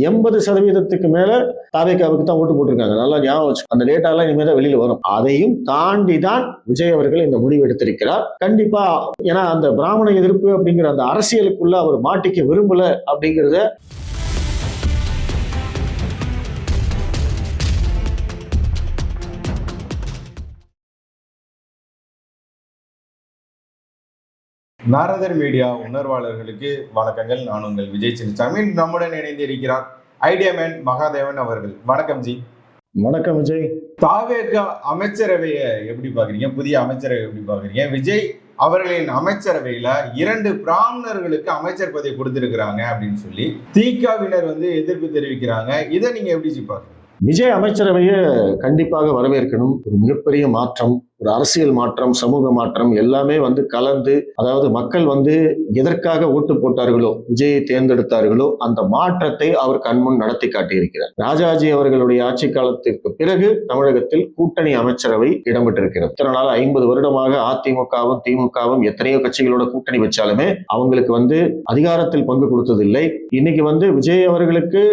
80% மேல தாவேகாவுக்கு தான் ஓட்டு போட்டிருக்காங்க. நல்லா ஞாபகம் வச்சு, அந்த டேட்டா எல்லாம் இனிமே தான் வெளியில வரும். அதையும் தாண்டி தான் விஜய் அவர்கள் இந்த முடிவு எடுத்திருக்கிறார். கண்டிப்பா, ஏன்னா அந்த பிராமண எதிர்ப்பு அப்படிங்கிற அந்த அரசியலுக்குள்ள அவர் மாட்டிக்க விரும்பல அப்படிங்கிறத நாரதர் மீடியா உணர்வாளர்களுக்கு வணக்கங்கள். நான் உங்கள் விஜய் சின்னசாமி. நம்முடன் இணைந்து இருக்கிறார் ஐடியா மேன் மகாதேவன் அவர்கள். வணக்கம் ஜி. வணக்கம் விஜய். தாவேகா அமைச்சரவையை எப்படி பாக்குறீங்க? புதிய அமைச்சரவை எப்படி பாக்குறீங்க? விஜய் அவர்களின் அமைச்சரவையில 2 பிராமணர்களுக்கு அமைச்சர் பதவி கொடுத்திருக்கிறாங்க அப்படின்னு சொல்லி திகாவினர் எதிர்ப்பு தெரிவிக்கிறாங்க. இதை நீங்க எப்படி பாக்குறீங்க? விஜய் அமைச்சரவையை கண்டிப்பாக வரவேற்கணும். ஒரு மிகப்பெரிய மாற்றம், ஒரு அரசியல் மாற்றம், சமூக மாற்றம் எல்லாமே கலந்து, அதாவது மக்கள் எதற்காக ஓட்டு போட்டார்களோ, விஜயை தேர்ந்தெடுத்தார்களோ, அந்த மாற்றத்தை அவர் கண்முன் நடத்தி காட்டியிருக்கிறார். ராஜாஜி அவர்களுடைய ஆட்சி காலத்திற்கு பிறகு தமிழகத்தில் கூட்டணி அமைச்சரவை இடம்பெற்றிருக்கிறது. இத்தனை நாள் 50 வருடமாக அதிமுகவும் திமுகவும் எத்தனையோ கட்சிகளோட கூட்டணி வச்சாலுமே அவங்களுக்கு அதிகாரத்தில் பங்கு கொடுத்ததில்லை. இன்னைக்கு விஜய் அவர்களுக்கு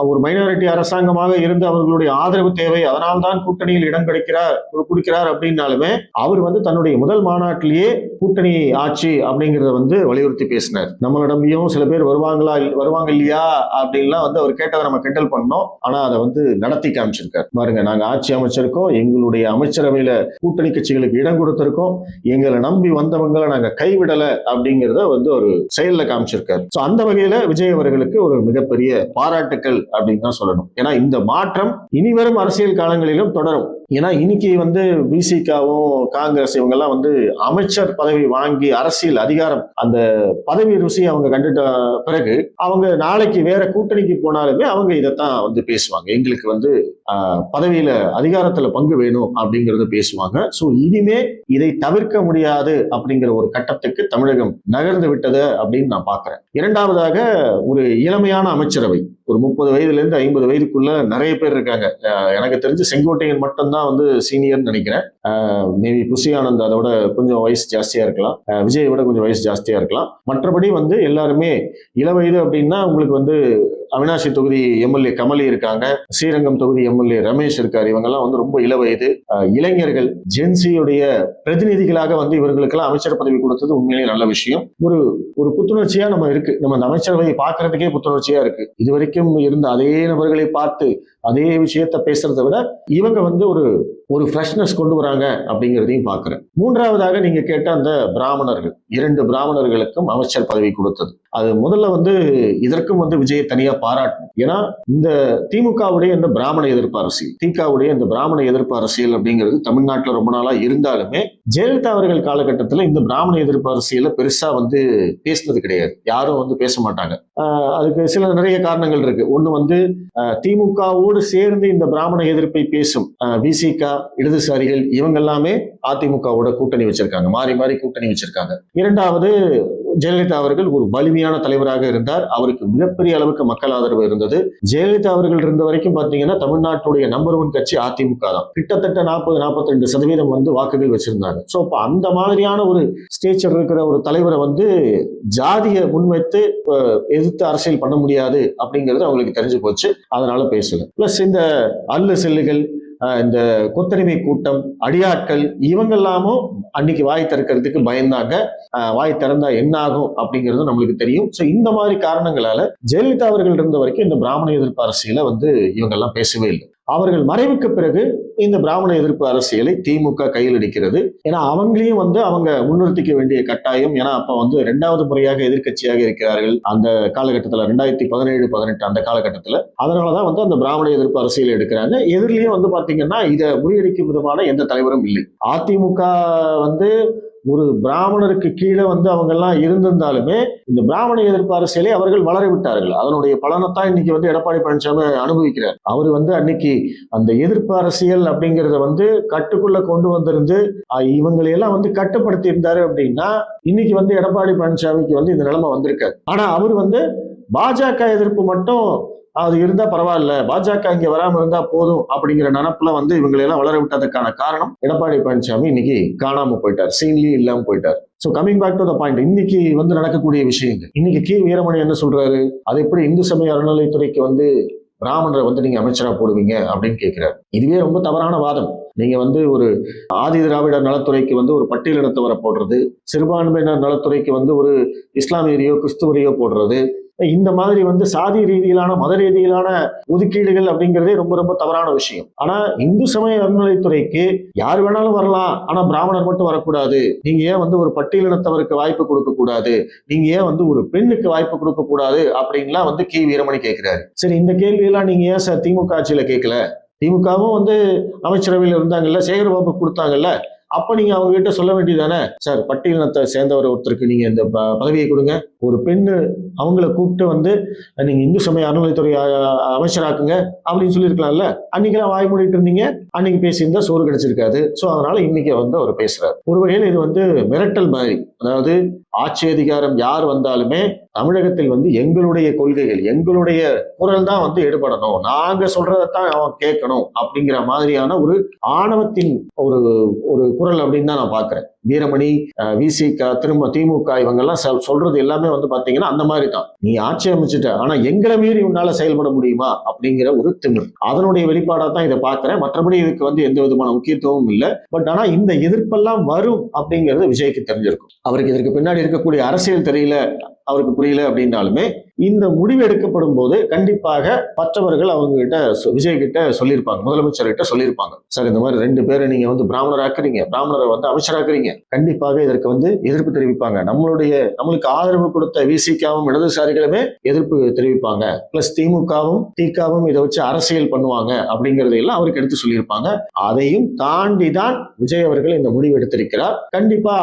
ஒரு மைனாரிட்டி அரசாங்கமாக இருந்து அவர்களுடைய ஆதரவு தேவை, அதனால்தான் கூட்டணியில் இடம் கொடுக்கிறார் அப்படின்னாலுமே அவர் தன்னுடைய முதல் மாநாட்டிலேயே கூட்டணி ஆட்சி அப்படிங்கறத வலியுறுத்தி பேசினார். நம்மளிடமையும் சில பேர் வருவாங்க இல்லையா அப்படின்லாம் அவர் கேட்டதை நம்ம கிண்டல் பண்ணோம். ஆனா அதை நடத்தி காமிச்சிருக்காரு. பாருங்க, நாங்க ஆட்சி அமைச்சிருக்கோம், எங்களுடைய அமைச்சரவையில கூட்டணி கட்சிகளுக்கு இடம் கொடுத்திருக்கோம், எங்களை நம்பி வந்தவங்களை நாங்க கைவிடல அப்படிங்கறத ஒரு செயல்ல காமிச்சிருக்காரு. அந்த வகையில விஜய் அவர்களுக்கு ஒரு மிகப்பெரிய பாராட்டுக்கள் அப்படின்னு தான் சொல்லணும். ஏன்னா இந்த மாற்றம் இனிவரும் அரசியல் காலங்களிலும் தொடரும். ஏன்னா இன்னைக்கு பிசிகாவும் காங்கிரஸ் இவங்கெல்லாம் அமைச்சர் பதவி வாங்கி அரசியல் அதிகாரம், அந்த பதவி ருசி அவங்க கண்டுட்ட பிறகு அவங்க நாளைக்கு வேற கூட்டணிக்கு போனாலுமே அவங்க இதைத்தான் பேசுவாங்க. எங்களுக்கு பதவியில அதிகாரத்துல பங்கு வேணும் அப்படிங்கறத பேசுவாங்க. சோ இனிமே இதை தவிர்க்க முடியாது அப்படிங்கிற ஒரு கட்டத்துக்கு தமிழகம் நகர்ந்து விட்டது அப்படின்னு நான் பாக்குறேன். இரண்டாவதாக, ஒரு இளமையான அமைச்சரவை. ஒரு 30 வயதுல இருந்து 50 வயதுக்குள்ள நிறைய பேர் இருக்காங்க. எனக்கு தெரிஞ்சு செங்கோட்டையன் மட்டும்தான் சீனியர்னு நினைக்கிறேன். மேபி புசி ஆனந்த் அதோட கொஞ்சம் வயசு ஜாஸ்தியா இருக்கலாம், விஜயை விட கொஞ்சம் வயசு ஜாஸ்தியா இருக்கலாம். மற்றபடி எல்லாருமே இளவயது அப்படின்னா உங்களுக்கு அவினாசி தொகுதி எம்எல்ஏ கமலி இருக்காங்க, ஸ்ரீரங்கம் தொகுதி எம்எல்ஏ ரமேஷ் இருக்காரு. இவங்கெல்லாம் ரொம்ப இளவயது இளைஞர்கள், ஜென்சியுடைய பிரதிநிதிகளாக இவர்களுக்கெல்லாம் அமைச்சர் பதவி கொடுத்தது உண்மையிலேயே நல்ல விஷயம். ஒரு புத்துணர்ச்சியா நம்ம இருக்கு. நம்ம அந்த அமைச்சரவையை பார்க்கறதுக்கே புத்துணர்ச்சியா இருக்கு. இதுவரைக்கும் இருந்த அதே நபர்களை பார்த்து அதே விஷயத்த பேசுறதை விட இவங்க ஒரு ஃப்ரெஷ்னஸ் கொண்டு வராங்க அப்படிங்கிறதையும் பார்க்கிறேன். மூன்றாவதாக, நீங்க கேட்ட அந்த பிராமணர்கள், 2 பிராமணர்களுக்கும் அமைச்சர் பதவி கொடுத்தது, அது முதல்ல இதற்கும் விஜயை தனியா பாராட்டணும். ஏன்னா இந்த திமுகவுடைய இந்த பிராமண எதிர்ப்பு அரசியல், திகாவுடைய இந்த பிராமண எதிர்ப்பு அரசியல் அப்படிங்கிறது தமிழ்நாட்டில் ரொம்ப நாளா இருந்தாலுமே ஜெயலலிதா அவர்கள் காலகட்டத்தில் இந்த பிராமண எதிர்ப்பு அரசியல பெருசா பேசினது கிடையாது. யாரும் பேச மாட்டாங்க. அதுக்கு நிறைய காரணங்கள் இருக்கு. ஒண்ணு திமுகவோடு சேர்ந்து இந்த பிராமண எதிர்ப்பை பேசும் விசிகா, இடதுசாரிகள் இவங்க எல்லாமே அதிமுகவோட கூட்டணி வச்சிருக்காங்க, மாறி மாறி கூட்டணி வச்சிருக்காங்க. இரண்டாவது, ஜெயலலிதா அவர்கள் ஒரு வலிமையான தலைவராக இருந்தார். அவருக்கு மிகப்பெரிய அளவுக்கு மக்கள் ஆதரவு இருந்தது. ஜெயலலிதா அவர்கள் இருந்த வரைக்கும் பாத்தீங்கன்னா தமிழ்நாட்டுடைய நம்பர் 1 கட்சி அதிமுக தான். கிட்டத்தட்ட 40-42% வாக்குகள் வச்சிருந்தாங்க. சோ அப்ப அந்த மாதிரியான ஒரு ஸ்டேச்சர் இருக்கிற ஒரு தலைவரை ஜாதியை முன்வைத்து எதிர்த்து அரசியல் பண்ண முடியாது அப்படிங்கிறது அவங்களுக்கு தெரிஞ்சு போச்சு. அதனால பேசல. பிளஸ் இந்த அல்லு செல்லுகள், இந்த கொத்தடிமை கூட்டம், அடியாட்கள் இவங்கெல்லாமும் அன்னைக்கு வாய் திறக்கிறதுக்கு பயந்தாங்க. வாய் திறந்தா என்ன ஆகும் அப்படிங்கிறது நம்மளுக்கு தெரியும். சோ இந்த மாதிரி காரணங்களால ஜெயலலிதா அவர்கள் இருந்த வரைக்கும் இந்த பிராமண எதிர்ப்பு அரசியல இவங்கெல்லாம் பேசவே இல்லை. அவர்கள் மறைவுக்கு பிறகு இந்த பிராமண எதிர்ப்பு அரசியலை திமுக கையில் எடுக்கிறது. ஏன்னா அவங்களையும் அவங்க முன்னிறுத்திக்க வேண்டிய கட்டாயம். ஏன்னா அப்ப 2வது முறையாக எதிர்கட்சியாக இருக்கிறார்கள் அந்த காலகட்டத்துல, 2017-18 அந்த காலகட்டத்துல. அதனாலதான் அந்த பிராமண எதிர்ப்பு அரசியல் எடுக்கிறாங்க. எதிரிலையும் பாத்தீங்கன்னா இதை முறியடிக்கும் விதமான எந்த தலைவரும் இல்லை. அதிமுக ஒரு பிராமணருக்கு கீழே அவங்க எல்லாம் இருந்திருந்தாலுமே இந்த பிராமண எதிர்ப்பு அரசியலை அவர்கள் வளர விட்டார்கள். அதனுடைய பலனைத்தான் இன்னைக்கு எடப்பாடி பழனிசாமி அனுபவிக்கிறார். அவர் அன்னைக்கு அந்த எதிர்ப்பு அரசியல் அப்படிங்கறத கட்டுக்குள்ள கொண்டு வந்திருந்து இவங்களையெல்லாம் கட்டுப்படுத்தி இருந்தாரு அப்படின்னா இன்னைக்கு எடப்பாடி பழனிசாமிக்கு இந்த நிலைமை வந்திருக்காரு. ஆனா அவர் பாஜக எதிர்ப்பு மட்டும் அது இருந்தா பரவாயில்ல, பாஜக இங்க வராம இருந்தா போதும் அப்படிங்கிற நினப்புல வந்து இவங்களை எல்லாம் வளர விட்டதுக்கான காரணம் எடப்பாடி பழனிசாமி இன்னைக்கு காணாம போயிட்டார், சீன்லி இல்லாம போயிட்டார். So coming back to the point, இன்னைக்கு வந்து நடக்கக்கூடிய விஷயங்கள், இன்னைக்கு கி வீரமணி என்ன சொல்றாரு, அது எப்படி இந்து சமய அறநிலைத்துறைக்கு வந்து பிராமணரை வந்து நீங்க அமைச்சரா போடுவீங்க அப்படின்னு கேட்கிறார். இதுவே ரொம்ப தவறான வாதம். நீங்க வந்து ஒரு ஆதி திராவிடர் நலத்துறைக்கு வந்து ஒரு பட்டியலினத்தவரை போடுறது, சிறுபான்மையினர் நலத்துறைக்கு வந்து ஒரு இஸ்லாமியரையோ கிறிஸ்துவரையோ போடுறது, இந்த மாதிரி வந்து சாதி ரீதியிலான மத ரீதியிலான ஒதுக்கீடுகள் அப்படிங்கிறதே ரொம்ப ரொம்ப தவறான விஷயம். ஆனா இந்து சமய அறநிலைத்துறைக்கு யார் வேணாலும் வரலாம், ஆனா பிராமணர் மட்டும் வரக்கூடாது, நீங்க ஏன் வந்து ஒரு பட்டியலினத்தவருக்கு வாய்ப்பு கொடுக்க கூடாது, நீங்க ஏன் வந்து ஒரு பெண்ணுக்கு வாய்ப்பு கொடுக்க கூடாது அப்படின்லாம் வந்து கி வீரமணி கேட்கிறாரு. சரி, இந்த கேள்வியெல்லாம் நீங்க ஏன் சார் திமுக ஆட்சியில கேட்கல? திமுகவும் வந்து அமைச்சரவையில் இருந்தாங்கல்ல, சேகர்பாபு கொடுத்தாங்கல்ல, அப்ப நீங்க அவங்க கிட்ட சொல்ல வேண்டியதானே, சார் பட்டியலினத்தை சேர்ந்தவர் ஒருத்தருக்கு நீங்க இந்த பதவியை கொடுங்க, ஒரு பெண்ணு அவங்கள கூப்பிட்டு வந்து நீங்க இந்து சமய அறநிலைத்துறை அமைச்சராக்குங்க அப்படின்னு சொல்லியிருக்கலாம்ல. அன்னைக்கெல்லாம் வாய் மூடிட்டு இருந்தீங்க, அன்னைக்கு பேசியிருந்தா சோறு கிடைச்சிருக்காது. ஸோ அதனால இன்னைக்கு வந்து அவர் பேசுறாரு. ஒரு வகையில் இது வந்து மிரட்டல் மாதிரி. அதாவது ஆட்சி அதிகாரம் யார் வந்தாலுமே தமிழகத்தில் வந்து எங்களுடைய கொள்கைகள், எங்களுடைய குரல் தான் வந்து எடுபடணும், நாங்க சொல்றதைத்தான் அவன் கேட்கணும் அப்படிங்கிற மாதிரியான ஒரு ஆணவத்தின் ஒரு ஒரு குரல் அப்படின்னு தான் நான் பாக்குறேன். வீரமணி, விசிக, திரும்ப திமுக இவங்கெல்லாம் சொல்றது எல்லாமே வந்து பாத்தீங்கன்னா அந்த மாதிரி தான். நீ ஆட்சி அமைச்சிட்ட, ஆனா எங்களை மீறி உன்னால செயல்பட முடியுமா அப்படிங்கிற ஒரு திமிர், அதனுடைய வெளிப்பாடா தான் இதை பாக்குறேன். மற்றபடி இதுக்கு வந்து எந்த விதமான முக்கியத்துவமும் இல்லை. பட் ஆனா இந்த எதிர்ப்பெல்லாம் வரும் அப்படிங்கிறது விஜய்க்கு தெரிஞ்சிருக்கும். அவருக்கு இதற்கு பின்னாடி இருக்கக்கூடிய அரசியல் தெரியல, அவருக்கு புரியல அப்படின்னாலுமே இந்த முடிவு எடுக்கப்படும் போது கண்டிப்பாக மற்றவர்கள் அவங்க கிட்ட விஜய் கிட்ட சொல்லியிருப்பாங்க, முதலமைச்சர் கிட்ட சொல்லியிருப்பாங்க, சார் இந்த மாதிரி 2 பேரை நீங்க வந்து பிராமணராக்குறீங்க, பிராமணரை வந்து அமைச்சராக்குறீங்க. கண்டிப்பாக இதற்கு வந்து எதிர்ப்பு தெரிவிப்பாங்க. நம்மளுக்கு ஆதரவு கொடுத்த விசிகாவும் இடதுசாரிகளுமே எதிர்ப்பு தெரிவிப்பாங்க. பிளஸ் திமுகவும் திகாவும் இதை வச்சு அரசியல் பண்ணுவாங்க அப்படிங்கறதையெல்லாம் அவருக்கு எடுத்து சொல்லியிருப்பாங்க. அதையும் தாண்டி தான் விஜய் அவர்கள் இந்த முடிவு எடுத்திருக்கிறார். கண்டிப்பா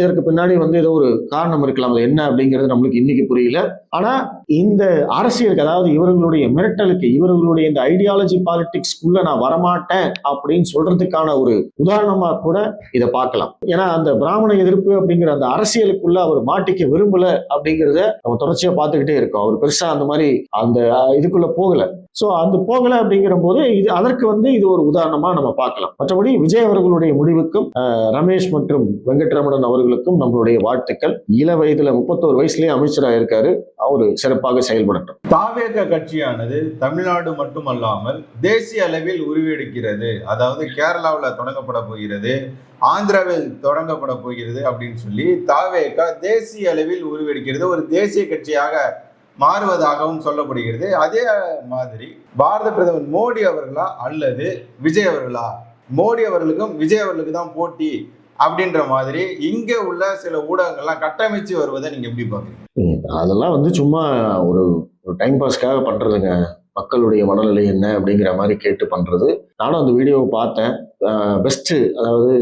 இதற்கு பின்னாடி வந்து ஏதோ ஒரு காரணம் இருக்கலாம், அது என்ன அப்படிங்கிறது நம்மளுக்கு இன்னைக்கு புரியல. ஆனா இந்த அரசியலுக்கு, அதாவது இவர்களுடைய மிரட்டலுக்கு, இவர்களுடைய இந்த ஐடியாலஜி பாலிடிக்ஸ்க்குள்ள நான் வரமாட்டேன் அப்படின்னு சொல்றதுக்கான ஒரு உதாரணமா கூட இதை பார்க்கலாம். ஏன்னா அந்த பிராமண எதிர்ப்பு அப்படிங்கிற அந்த அரசியலுக்குள்ள அவர் மாட்டிக்க விரும்பல அப்படிங்கிறத நம்ம தொடர்ச்சியா பார்த்துக்கிட்டே இருக்கோம். அவர் பெருசா அந்த மாதிரி அந்த இதுக்குள்ள போகல. சோ அந்த போகல அப்படிங்கிற போது இது அதற்கு வந்து இது ஒரு உதாரணமா நம்ம பார்க்கலாம். மற்றபடி விஜய் அவர்களுடைய முடிவுக்கும் ரமேஷ் மற்றும் வெங்கட்ரமணன் அவர்களுக்கும் நம்மளுடைய வாழ்த்துக்கள். இள வயதுல 31 வயசுலயே அமைச்சராக இருக்காரு, அவரு சிறப்பாக செயல்படட்டும். தாவேக கட்சியானது தமிழ்நாடு மட்டுமல்லாமல் தேசிய அளவில் உருவெடுக்கிறது. அதாவது கேரளாவில் தொடங்கப்பட போகிறது, ஆந்திராவில் தொடங்கப்பட போகிறது அப்படின்னு சொல்லி தாவேக தேசிய அளவில் உருவெடுக்கிறது, ஒரு தேசிய கட்சியாக மாறுவதாகவும் சொல்லப்படுகிறது. அதே மாதிரி பாரத பிரதமர் மோடி அவர்களா அல்லது விஜய் அவர்களா, மோடி அவர்களுக்கும் விஜய் அவர்களுக்கு தான் போட்டி அப்படின்ற மாதிரி இங்க உள்ள சில ஊடகங்கள்லாம் கட்டமைச்சு வருவதை நீங்க எப்படி பாக்குறீங்க? அதெல்லாம் வந்து சும்மா ஒரு டைம் பாஸ்க்காக பண்றதுங்க. மக்களுடைய மனநிலை என்ன அப்படிங்கிற மாதிரி கேட்டு பண்றது. நானும் அந்த வீடியோவை பார்த்தேன். பெஸ்ட், அதாவது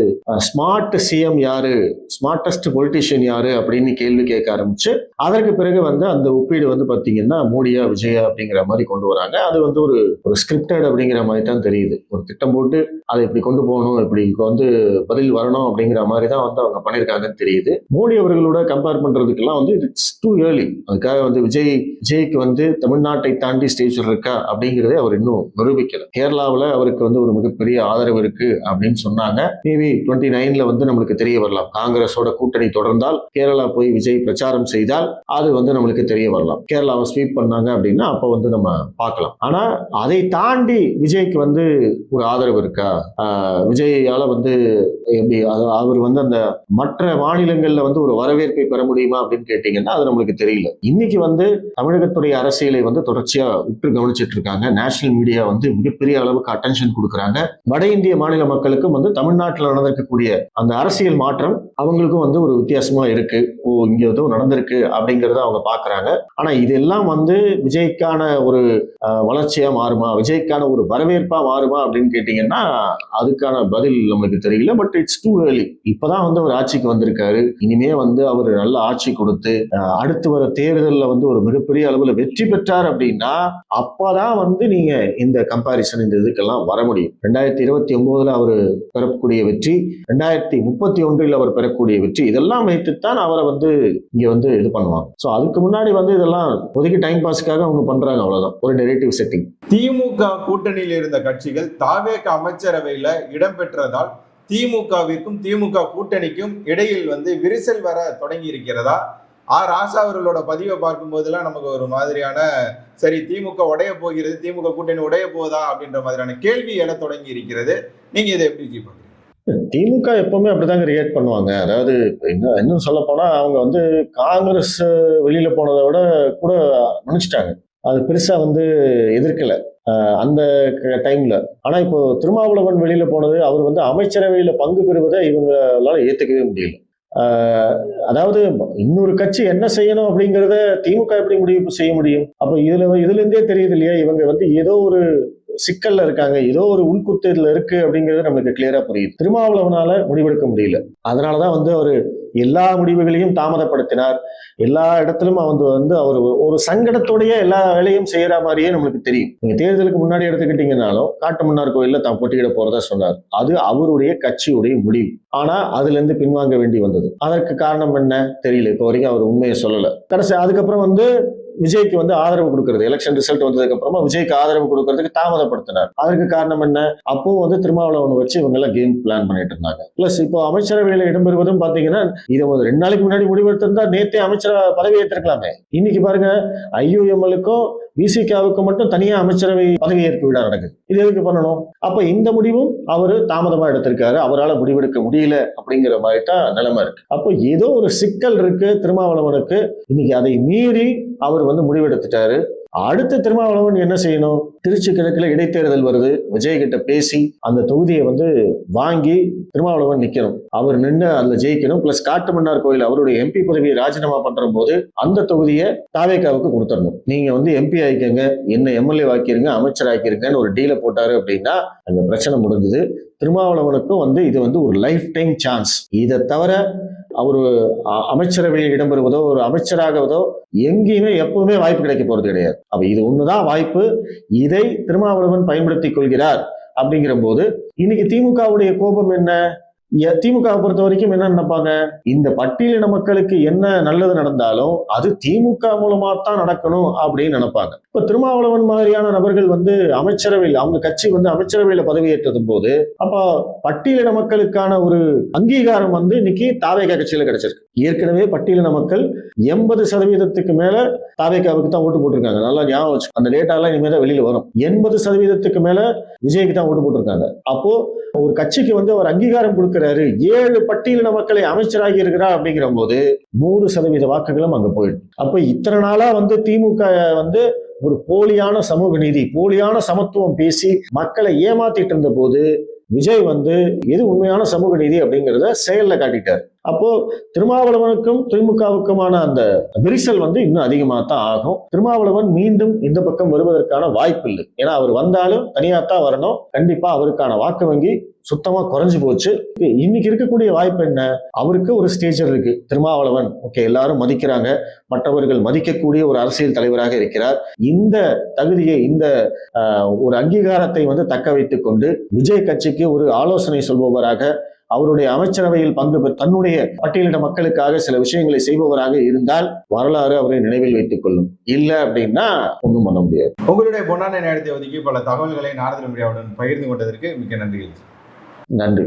ஸ்மார்ட் சிஎம் யாரு, ஸ்மார்டஸ்ட் பொலிட்டிஷியன் யாரு அப்படின்னு கேள்வி கேட்க ஆரம்பிச்சு அதற்கு பிறகு வந்து அந்த ஒப்பீடு வந்து பாத்தீங்கன்னா மோடியா விஜயா அப்படிங்கிற மாதிரி கொண்டு வராங்க. அது வந்து ஒரு ஸ்கிரிப்டட் அப்படிங்கிற மாதிரி தான் தெரியுது. ஒரு திட்டம் போட்டு அதை இப்படி கொண்டு போகணும், இப்படி வந்து பதில் வரணும் அப்படிங்கிற மாதிரி தான் வந்து அவங்க பண்ணியிருக்காங்கன்னு தெரியுது. மோடி அவர்களோட கம்பேர் பண்றதுக்கெல்லாம் வந்து இட்ஸ் டூ ஏர்லி. அதுக்காக வந்து விஜய்க்கு வந்து தமிழ்நாட்டை தாண்டி ஸ்டேஜ் இருக்கா அப்படிங்கிறதே அவர் இன்னும் நிரூபிக்கல. கேரளாவில் அவருக்கு வந்து ஒரு மிகப்பெரிய ஆதரவு இருக்கு அப்படின்னு சொன்னாங்க. மேபி 29ல வந்து நம்மளுக்கு தெரிய வரலாம். காங்கிரஸோட கூட்டணி தொடர்ந்தால், கேரளா போய் விஜய் பிரச்சாரம் செய்தால் அது வந்து நம்மளுக்கு தெரிய வரலாம். கேரளாவை ஸ்வீப் பண்ணாங்க அப்படின்னா அப்ப வந்து நம்ம பார்க்கலாம். ஆனா அதை தாண்டி விஜய்க்கு வந்து ஒரு ஆதரவு இருக்கா, விஜயால வந்து எப்படி அவர் வந்து அந்த மற்ற மாநிலங்கள்ல வந்து ஒரு வரவேற்பை பெற முடியுமா அப்படின்னு கேட்டீங்கன்னா அது நம்மளுக்கு தெரியல. இன்னைக்கு வந்து தமிழகத்துடைய அரசியலை வந்து தொடர்ச்சியா உற்று கவனிச்சிட்டு இருக்காங்க. நேஷனல் மீடியா வந்து மிகப்பெரிய அளவுக்கு அட்டென்ஷன் கொடுக்குறாங்க. வட இந்திய மாநில மக்களுக்கும் வந்து தமிழ்நாட்டில் நடந்திருக்கக்கூடிய அந்த அரசியல் மாற்றம் அவங்களுக்கும் வந்து ஒரு வித்தியாசமா இருக்கு. ஓ, இங்க ஏதோ நடந்திருக்கு அப்படிங்கறத அவங்க பாக்குறாங்க. ஆனா இதெல்லாம் வந்து விஜய்க்கான ஒரு வளர்ச்சியா மாறுமா, விஜய்க்கான ஒரு வரவேற்பா மாறுமா அப்படின்னு கேட்டீங்கன்னா அதுக்கான பதில் நம்மளுக்கு தெரியல. But it's too early. இப்பதான் வந்து அவர் ஆட்சிக்கு வந்திருக்காரு. இனிமே வந்து அவர் நல்ல ஆட்சி கொடுத்து அடுத்து வர தேர்தலில் வந்து ஒரு மிகப்பெரிய அளவுல வெற்றி பெற்றார் அப்படின்னா அப்பதான் வந்து நீங்க இந்த கம்பாரிசன் இந்த இதுக்கெல்லாம் வர வர முடியும். 2029 அவர் பெறக்கூடிய வெற்றி, 2031 அவர் பெறக்கூடிய வெற்றி, இதெல்லாம் வைத்துத்தான் அவரை இங்க இது பண்ணுவாங்க. ஸோ அதுக்கு முன்னாடி இதெல்லாம் ஒதுக்கி டைம் பாஸ்க்காக அவங்க பண்றாங்க, அவ்வளவுதான், ஒரு நெரேட்டிவ் செட்டிங். திமுக கூட்டணியில் இருந்த கட்சிகள் தாவேக அமைச்சரவையில இடம்பெற்றதால் திமுகவிற்கும் திமுக கூட்டணிக்கும் இடையில் விரிசல் வர தொடங்கி இருக்கிறதா? ராசா அவர்களோட பதிவை பார்க்கும் போதெல்லாம் நமக்கு ஒரு மாதிரியான சரி திமுக உடைய போகிறது, திமுக கூட்டணி உடைய போதா அப்படின்ற மாதிரியான கேள்வி எழ தொடங்கி இருக்கிறது. நீங்க இதை எப்படி பாக்குறீங்க? திமுக எப்பவுமே அப்படிதாங்க ரியாக்ட் பண்ணுவாங்க. அதாவது இன்னும் சொல்ல போனா அவங்க காங்கிரஸ் வெளியில போனதை விட கூட நினைச்சிட்டாங்க. அது பெருசா எதிர்க்கல அந்த டைம்ல. ஆனா இப்போ திருமாவளவன் வெளியில போனது, அவர் அமைச்சரவையில பங்கு பெறுவதை இவங்களால ஏத்துக்கவே முடியல. அதாவது இன்னொரு கட்சி என்ன செய்யணும் அப்படிங்கறத திமுக எப்படி முடிவு செய்ய முடியும்? அப்ப இதுல இருந்தே தெரியுது இல்லையா, இவங்க ஏதோ ஒரு சிக்கல்ல இருக்காங்க, ஏதோ ஒரு உள்குத்து இதுல இருக்கு அப்படிங்கிறது நமக்கு கிளியரா புரியுது. திருமாவளவனால முடிவெடுக்க முடியல. அதனாலதான் அவரு எல்லா முடிவுகளையும் தாமதப்படுத்தினார். எல்லா இடத்திலும் அவர் ஒரு சங்கடத்தோடைய எல்லா வேலையும் செய்யற மாதிரியே நம்மளுக்கு தெரியும். நீங்க தேர்தலுக்கு முன்னாடி எடுத்துக்கிட்டீங்கன்னாலும் காட்டுமன்னார் கோயில்ல தான் போட்டியிட போறதா சொன்னார். அது அவருடைய கட்சியுடைய முடிவு. ஆனா அதுல இருந்து பின்வாங்க வேண்டி வந்தது. அதற்கு காரணம் என்ன தெரியல. இப்போ வரைக்கும் அவர் உண்மையை சொல்லல. கடைசி அதுக்கப்புறம் விஜய்க்கு ஆதரவு கொடுக்கறது, எலெக்ஷன் ரிசல்ட் வந்ததுக்கு அப்புறமா விஜய்க்கு ஆதரவு கொடுக்கறதுக்கு தாமதப்படுத்தினார். அதற்கு காரணம் என்ன? அப்போ திருமாவளவன் வச்சு இவங்க எல்லாம் கேம் பிளான் பண்ணிட்டு இருந்தாங்க. பிளஸ் இப்போ அமைச்சரவையில இடம்பெறுவதும் பாத்தீங்கன்னா, இதை 2 நாளைக்கு முன்னாடி முடிவெடுத்திருந்தா நேத்தே அமைச்சர் பதவி ஏற்றிருக்கலாமே. இன்னைக்கு பாருங்க, IUML-க்கும் விசிகாவுக்கு மட்டும் தனியா அமைச்சரவை பதவியேற்பு விழா நடக்குது. இது எதுக்கு பண்ணணும்? அப்ப இந்த முடிவும் அவரு தாமதமா எடுத்திருக்காரு. அவரால் முடிவெடுக்க முடியல அப்படிங்கிற மாதிரி தான் நிலைமை இருக்கு. அப்போ ஏதோ ஒரு சிக்கல் இருக்கு திருமாவளவனுக்கு. இன்னைக்கு அதை மீறி அவர் முடிவெடுத்துட்டாரு. அடுத்து திருமாவளவன் என்ன செய்யணும்? திருச்சி கிழக்குல இடைத்தேர்தல் வருது. விஜய் கிட்ட பேசி அந்த தொகுதியை வாங்கி திருமாவளவன் நிக்கணும். அவர் நின்று அதுல ஜெயிக்கணும். பிளஸ் காட்டுமன்னார் கோயில் அவருடைய MP பதவியை ராஜினாமா பண்ற போது அந்த தொகுதியை தாவேகாவுக்கு கொடுத்துடணும். நீங்க MP ஆக்கிக்கங்க, என்ன MLA ஆக்கிருங்க, அமைச்சர் ஆக்கிருங்கன்னு ஒரு டீலை போட்டாரு அப்படின்னா அந்த பிரச்சனை முடிஞ்சது. திருமாவளவனுக்கும் இது ஒரு லைஃப் டைம் சான்ஸ். இதை தவிர அவரு அமைச்சரவையில் இடம்பெறுவதோ ஒரு அமைச்சராகவதோ எங்கேயுமே எப்பவுமே வாய்ப்பு கிடைக்க போறது கிடையாது. அப்ப இது ஒண்ணுதான் வாய்ப்பு. இதை திருமாவளவன் பயன்படுத்திக் கொள்கிறார். அப்படிங்கிற போது இன்னைக்கு திமுகவுடைய கோபம் என்ன? திமுகவை பொறுத்த வரைக்கும் என்ன நினைப்பாங்க? இந்த பட்டியலின மக்களுக்கு என்ன நல்லது நடந்தாலும் அது திமுக மூலமா தான் நடக்கணும் அப்படின்னு நினைப்பாங்க. இப்ப திருமாவளவன் மாதிரியான நபர்கள் அமைச்சரவையில் அவங்க கட்சி அமைச்சரவையில பதவியேற்றது போது அப்ப பட்டியலின மக்களுக்கான ஒரு அங்கீகாரம் இன்னைக்கு தாவேகா கட்சியில கிடைச்சிருக்கு. ஏற்கனவே பட்டியலின மக்கள் 80% மேல தாவேகாவுக்கு தான் ஓட்டு போட்டிருக்காங்க. நல்லா ஞாபகம் வச்சு, அந்த டேட்டா எல்லாம் இனிமே தான் வெளியில வரும். 80% மேல விஜய்க்கு தான் ஓட்டு போட்டிருக்காங்க. அப்போ ஒரு கட்சிக்கு ஒரு அங்கீகாரம் கொடுக்கிறாரு, 7 பட்டியலின மக்களை அமைச்சராகி இருக்கிறார் அப்படிங்கிற போது 100% வாக்குகளும் அங்க போயிடும். அப்ப இத்தனை நாளா திமுக ஒரு போலியான சமூக நீதி, போலியான சமத்துவம் பேசி மக்களை ஏமாத்திட்டு இருந்த போது விஜய் எது உண்மையான சமூக நீதி அப்படிங்கிறத செயல்ல காட்டிட்டார். அப்போ திருமாவளவனுக்கும் திமுகவுக்குமான அந்த விரிசல் இன்னும் அதிகமா தான் ஆகும். திருமாவளவன் மீண்டும் இந்த பக்கம் வருவதற்கான வாய்ப்பு இல்லை. ஏன்னா அவர் வந்தாலும் தனியா தான் வரணும். கண்டிப்பா அவருக்கான வாக்கு வங்கி சுத்தமா குறைஞ்சு போச்சு. இன்னைக்கு இருக்கக்கூடிய வாய்ப்பு என்ன? அவருக்கு ஒரு ஸ்டேஜ் இருக்கு. திருமாவளவன் ஓகே, எல்லாரும் மதிக்கிறாங்க, மற்றவர்கள் மதிக்கக்கூடிய ஒரு அரசியல் தலைவராக இருக்கிறார். இந்த தகுதியை, இந்த ஒரு அங்கீகாரத்தை தக்க வைத்துக் கொண்டு விஜய் கட்சிக்கு ஒரு ஆலோசனை சொல்பவராக, அவருடைய அமைச்சரவையில் பங்கு தன்னுடைய பட்டியலிட மக்களுக்காக சில விஷயங்களை செய்பவராக இருந்தால் வரலாறு அவரை நினைவில் வைத்துக் கொள்ளும். இல்ல அப்படின்னா ஒன்றும் பண்ண முடியாது. உங்களுடைய பொன்னான நேரத்தை ஒதுக்கி பல தகவல்களை நாரதன் மீடியாவுடன் பகிர்ந்து கொண்டதற்கு மிக்க நன்றி. நன்றி.